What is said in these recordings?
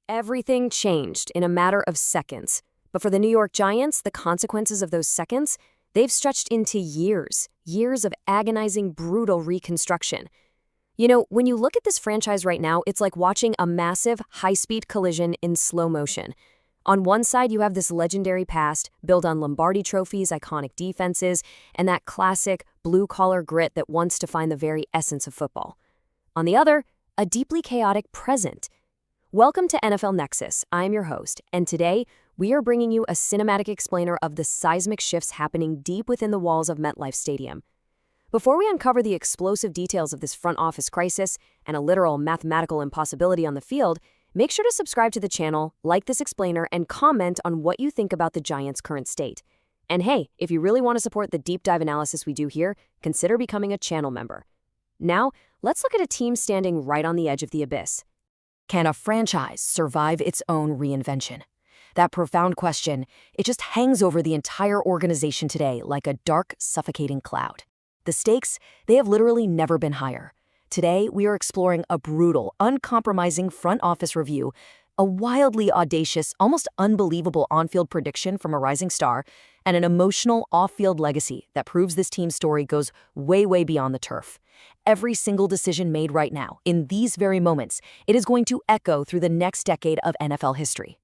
Everything changed in a matter of seconds. But for the New York Giants, the consequences of those seconds, they've stretched into years, years of agonizing, brutal reconstruction. You know, when you look at this franchise right now, it's like watching a massive, high-speed collision in slow motion. On one side, you have this legendary past, built on Lombardi trophies, iconic defenses, and that classic, blue-collar grit that once defined the very essence of football. On the other, a deeply chaotic present. Welcome to NFL Nexus. I'm your host, and today, we are bringing you a cinematic explainer of the seismic shifts happening deep within the walls of MetLife Stadium. Before we uncover the explosive details of this front office crisis and a literal mathematical impossibility on the field, make sure to subscribe to the channel, like this explainer, and comment on what you think about the Giants' current state. And hey, if you really want to support the deep dive analysis we do here, consider becoming a channel member. Now, let's look at a team standing right on the edge of the abyss. Can a franchise survive its own reinvention? That profound question, it just hangs over the entire organization today like a dark, suffocating cloud. The stakes, they have literally never been higher. Today, we are exploring a brutal, uncompromising front office review, a wildly audacious, almost unbelievable on-field prediction from a rising star, and an emotional off-field legacy that proves this team's story goes way, way beyond the turf. Every single decision made right now, in these very moments, it is going to echo through the next decade of NFL history.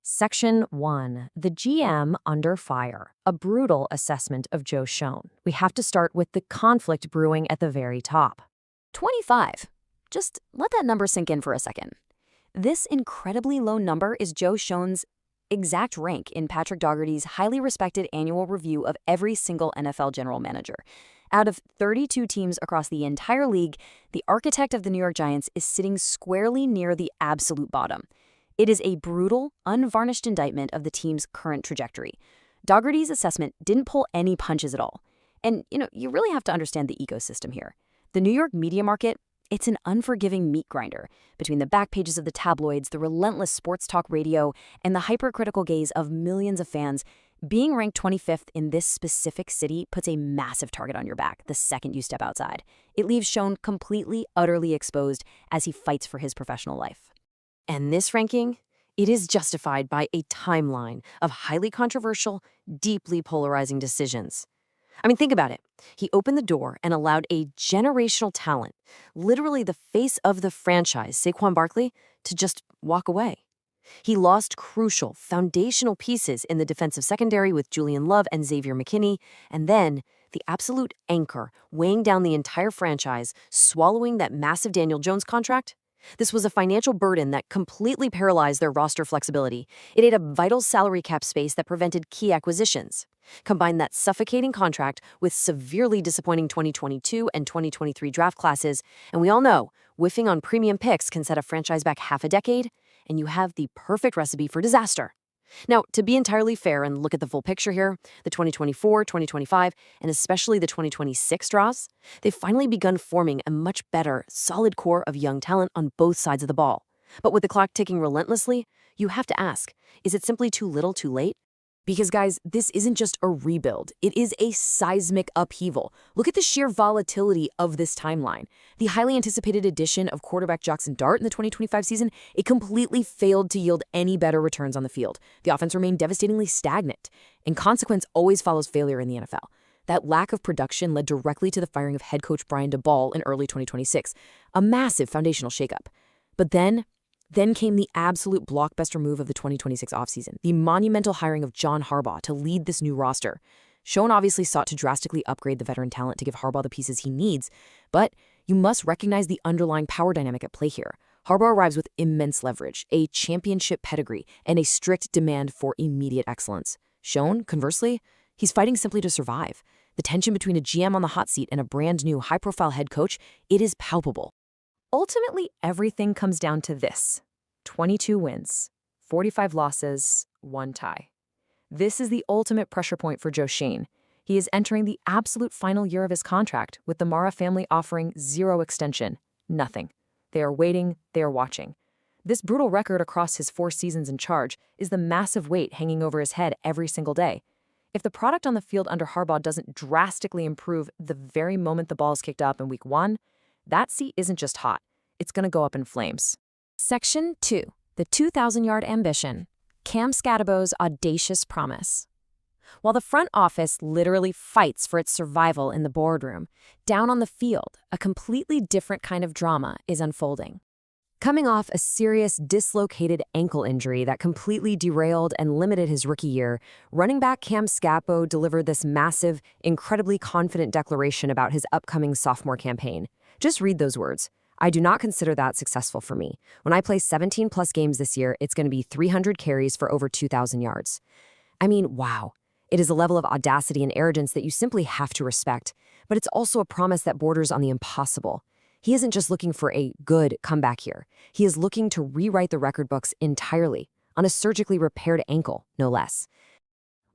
Section 1. The GM under fire. A brutal assessment of Joe Schoen. We have to start with the conflict brewing at the very top. 25. Just let that number sink in for a second. This incredibly low number is Joe Schoen's exact rank in Patrick Daugherty's highly respected annual review of every single NFL general manager. Out of 32 teams across the entire league, the architect of the New York Giants is sitting squarely near the absolute bottom. It is a brutal, unvarnished indictment of the team's current trajectory. Daugherty's assessment didn't pull any punches at all. And, you really have to understand the ecosystem here. The New York media market, it's an unforgiving meat grinder. Between the back pages of the tabloids, the relentless sports talk radio, and the hypercritical gaze of millions of fans, being ranked 25th in this specific city puts a massive target on your back the second you step outside. It leaves Schoen completely, utterly exposed as he fights for his professional life. And this ranking, it is justified by a timeline of highly controversial, deeply polarizing decisions. I mean, think about it. He opened the door and allowed a generational talent, literally the face of the franchise, Saquon Barkley, to just walk away. He lost crucial, foundational pieces in the defensive secondary with Julian Love and Xavier McKinney, and then the absolute anchor weighing down the entire franchise, swallowing that massive Daniel Jones contract. This was a financial burden that completely paralyzed their roster flexibility. It ate a vital salary cap space that prevented key acquisitions. Combine that suffocating contract with severely disappointing 2022 and 2023 draft classes, and we all know whiffing on premium picks can set a franchise back half a decade, and you have the perfect recipe for disaster. Now, to be entirely fair and look at the full picture here, the 2024, 2025, and especially the 2026 draws, they've finally begun forming a much better, solid core of young talent on both sides of the ball. But with the clock ticking relentlessly, you have to ask, is it simply too little too late? Because, guys, this isn't just a rebuild. It is a seismic upheaval. Look at the sheer volatility of this timeline. The highly anticipated addition of quarterback Jackson Dart in the 2025 season, it completely failed to yield any better returns on the field. The offense remained devastatingly stagnant, and consequence always follows failure in the NFL. That lack of production led directly to the firing of head coach Brian DeBall in early 2026, a massive foundational shakeup. But then came the absolute blockbuster move of the 2026 offseason, the monumental hiring of John Harbaugh to lead this new roster. Schoen obviously sought to drastically upgrade the veteran talent to give Harbaugh the pieces he needs, but you must recognize the underlying power dynamic at play here. Harbaugh arrives with immense leverage, a championship pedigree, and a strict demand for immediate excellence. Schoen, conversely, he's fighting simply to survive. The tension between a GM on the hot seat and a brand new high-profile head coach, it is palpable. Ultimately, everything comes down to this: 22 wins, 45 losses, 1 tie. This is the ultimate pressure point for Joe Schoen. He is entering the absolute final year of his contract, with the Mara family offering zero extension, nothing. They are waiting, they are watching. This brutal record across his 4 seasons in charge is the massive weight hanging over his head every single day. If the product on the field under Harbaugh doesn't drastically improve the very moment the ball is kicked up in week 1, that seat isn't just hot, it's going to go up in flames. Section 2. The 2,000-yard ambition. Cam Scatterbo's audacious promise. While the front office literally fights for its survival in the boardroom, down on the field, a completely different kind of drama is unfolding. Coming off a serious dislocated ankle injury that completely derailed and limited his rookie year, running back Cam Scatterbo delivered this massive, incredibly confident declaration about his upcoming sophomore campaign. Just read those words. I do not consider that successful for me. When I play 17-plus games this year, it's going to be 300 carries for over 2,000 yards. I mean, wow. It is a level of audacity and arrogance that you simply have to respect, but it's also a promise that borders on the impossible. He isn't just looking for a good comeback here. He is looking to rewrite the record books entirely, on a surgically repaired ankle, no less.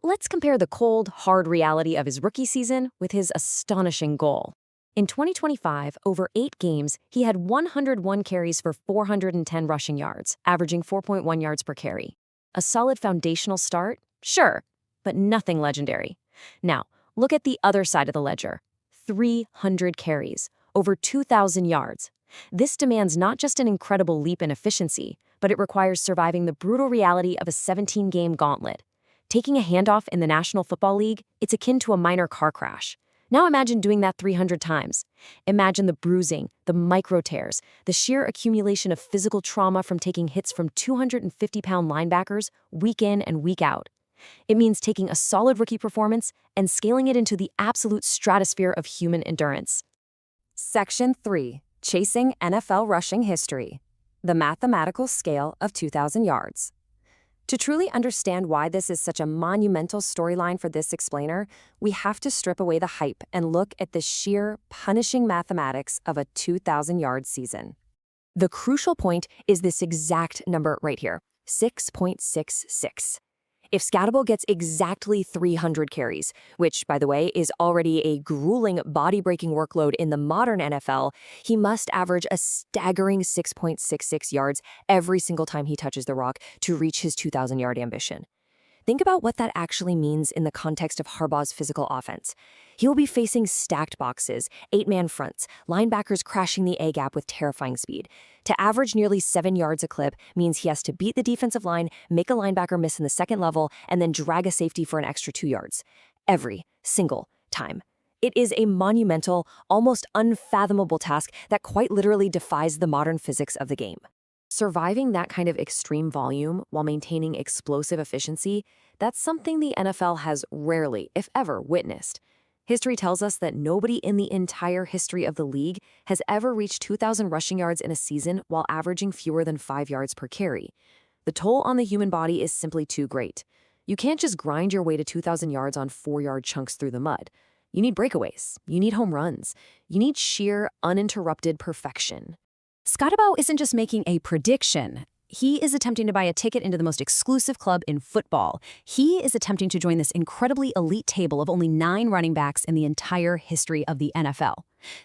Let's compare the cold, hard reality of his rookie season with his astonishing goal. In 2025, over 8 games, he had 101 carries for 410 rushing yards, averaging 4.1 yards per carry. A solid foundational start? Sure, but nothing legendary. Now, look at the other side of the ledger. 300 carries, over 2,000 yards. This demands not just an incredible leap in efficiency, but it requires surviving the brutal reality of a 17-game gauntlet. Taking a handoff in the National Football League, it's akin to a minor car crash. Now imagine doing that 300 times. Imagine the bruising, the micro tears, the sheer accumulation of physical trauma from taking hits from 250-pound linebackers week in and week out. It means taking a solid rookie performance and scaling it into the absolute stratosphere of human endurance. Section 3. Chasing NFL Rushing History. The mathematical scale of 2,000 yards. To truly understand why this is such a monumental storyline for this explainer, we have to strip away the hype and look at the sheer, punishing mathematics of a 2,000-yard season. The crucial point is this exact number right here, 6.66. If Scatterbo gets exactly 300 carries, which, by the way, is already a grueling, body-breaking workload in the modern NFL, he must average a staggering 6.66 yards every single time he touches the rock to reach his 2,000-yard ambition. Think about what that actually means in the context of Harbaugh's physical offense. He will be facing stacked boxes, 8-man fronts, linebackers crashing the A-gap with terrifying speed. To average nearly 7 yards a clip means he has to beat the defensive line, make a linebacker miss in the second level, and then drag a safety for an extra 2 yards. Every single time. It is a monumental, almost unfathomable task that quite literally defies the modern physics of the game. Surviving that kind of extreme volume while maintaining explosive efficiency, that's something the NFL has rarely, if ever, witnessed. History tells us that nobody in the entire history of the league has ever reached 2,000 rushing yards in a season while averaging fewer than 5 yards per carry. The toll on the human body is simply too great. You can't just grind your way to 2,000 yards on 4-yard chunks through the mud. You need breakaways. You need home runs. You need sheer, uninterrupted perfection. Scatterbo isn't just making a prediction. He is attempting to buy a ticket into the most exclusive club in football. He is attempting to join this incredibly elite table of only 9 running backs in the entire history of the NFL.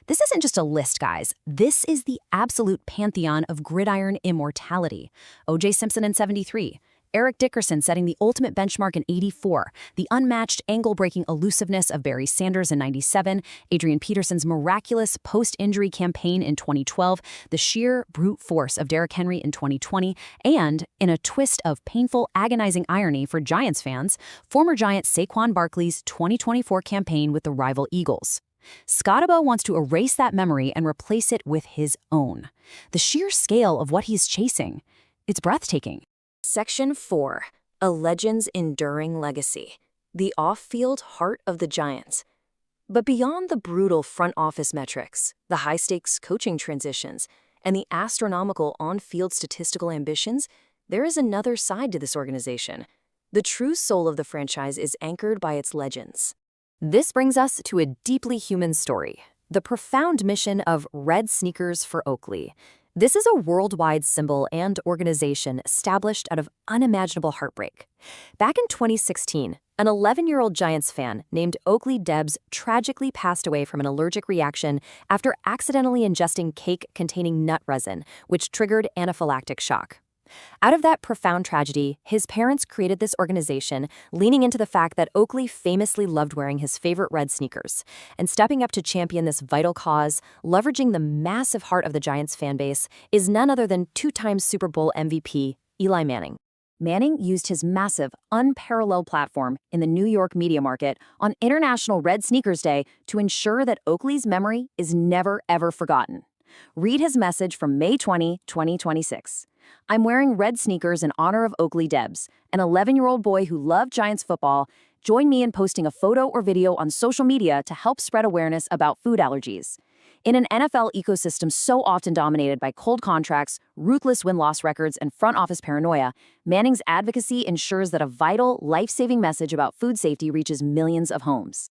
This isn't just a list, guys. This is the absolute pantheon of gridiron immortality. O.J. Simpson in '73. Eric Dickerson setting the ultimate benchmark in '84, the unmatched angle-breaking elusiveness of Barry Sanders in '97, Adrian Peterson's miraculous post-injury campaign in 2012, the sheer brute force of Derrick Henry in 2020, and, in a twist of painful, agonizing irony for Giants fans, former Giant Saquon Barkley's 2024 campaign with the rival Eagles. Scatterbo wants to erase that memory and replace it with his own. The sheer scale of what he's chasing, it's breathtaking. Section 4. A Legend's Enduring Legacy. The off-field heart of the Giants. But beyond the brutal front office metrics, the high-stakes coaching transitions, and the astronomical on-field statistical ambitions, there is another side to this organization. The true soul of the franchise is anchored by its legends. This brings us to a deeply human story, the profound mission of Red Sneakers for Oakley. This is a worldwide symbol and organization established out of unimaginable heartbreak. Back in 2016, an 11-year-old Giants fan named Oakley Debs tragically passed away from an allergic reaction after accidentally ingesting cake containing nut resin, which triggered anaphylactic shock. Out of that profound tragedy, his parents created this organization, leaning into the fact that Oakley famously loved wearing his favorite red sneakers, and stepping up to champion this vital cause, leveraging the massive heart of the Giants fan base, is none other than 2-time Super Bowl MVP Eli Manning. Manning used his massive, unparalleled platform in the New York media market on International Red Sneakers Day to ensure that Oakley's memory is never, ever forgotten. Read his message from May 20, 2026. I'm wearing red sneakers in honor of Oakley Debs, an 11-year-old boy who loved Giants football. Join me in posting a photo or video on social media to help spread awareness about food allergies. In an NFL ecosystem so often dominated by cold contracts, ruthless win-loss records, and front office paranoia, Manning's advocacy ensures that a vital, life-saving message about food safety reaches millions of homes.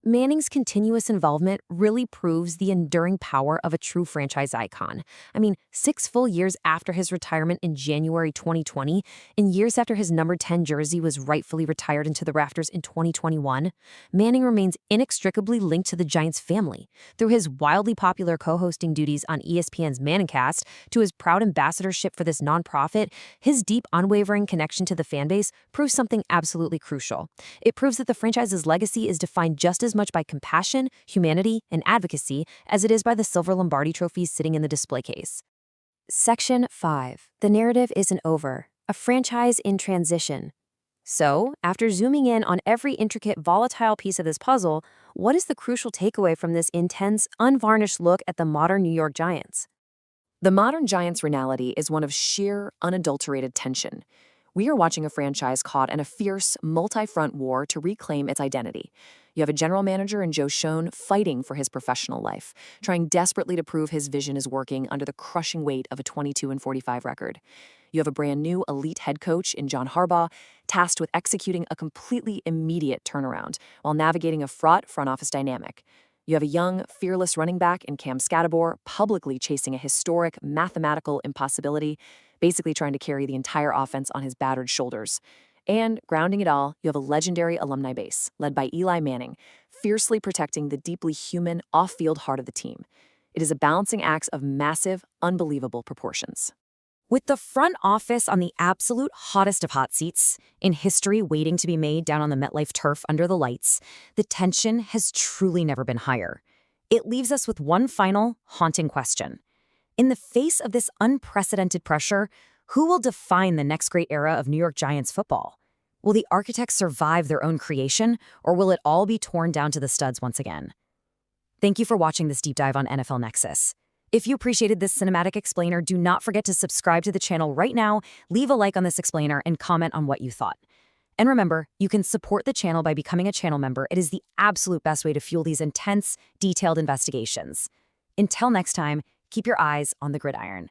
Manning's continuous involvement really proves the enduring power of a true franchise icon. I mean, 6 full years after his retirement in January 2020, and years after his number 10 jersey was rightfully retired into the rafters in 2021, Manning remains inextricably linked to the Giants family. Through his wildly popular co-hosting duties on ESPN's Manningcast to his proud ambassadorship for this nonprofit, his deep, unwavering connection to the fanbase proves something absolutely crucial. It proves that the franchise's legacy is defined just as much by compassion, humanity, and advocacy as it is by the silver Lombardi trophies sitting in the display case. Section 5. The narrative isn't over. A franchise in transition. So, after zooming in on every intricate, volatile piece of this puzzle, what is the crucial takeaway from this intense, unvarnished look at the modern New York Giants? The modern Giants' reality is one of sheer, unadulterated tension. We are watching a franchise caught in a fierce, multi-front war to reclaim its identity. You have a general manager in Schoen fighting for his professional life, trying desperately to prove his vision is working under the crushing weight of a 22-45 record. You have a brand new elite head coach in John Harbaugh, tasked with executing a completely immediate turnaround while navigating a fraught front office dynamic. You have a young, fearless running back in Cam Scatterbour publicly chasing a historic mathematical impossibility, basically trying to carry the entire offense on his battered shoulders. And, grounding it all, you have a legendary alumni base, led by Eli Manning, fiercely protecting the deeply human, off-field heart of the team. It is a balancing act of massive, unbelievable proportions. With the front office on the absolute hottest of hot seats, in history waiting to be made down on the MetLife turf under the lights, the tension has truly never been higher. It leaves us with one final, haunting question. In the face of this unprecedented pressure, who will define the next great era of New York Giants football? Will the architects survive their own creation, or will it all be torn down to the studs once again? Thank you for watching this deep dive on NFL Nexus. If you appreciated this cinematic explainer, do not forget to subscribe to the channel right now, leave a like on this explainer, and comment on what you thought. And remember, you can support the channel by becoming a channel member. It is the absolute best way to fuel these intense, detailed investigations. Until next time, keep your eyes on the gridiron.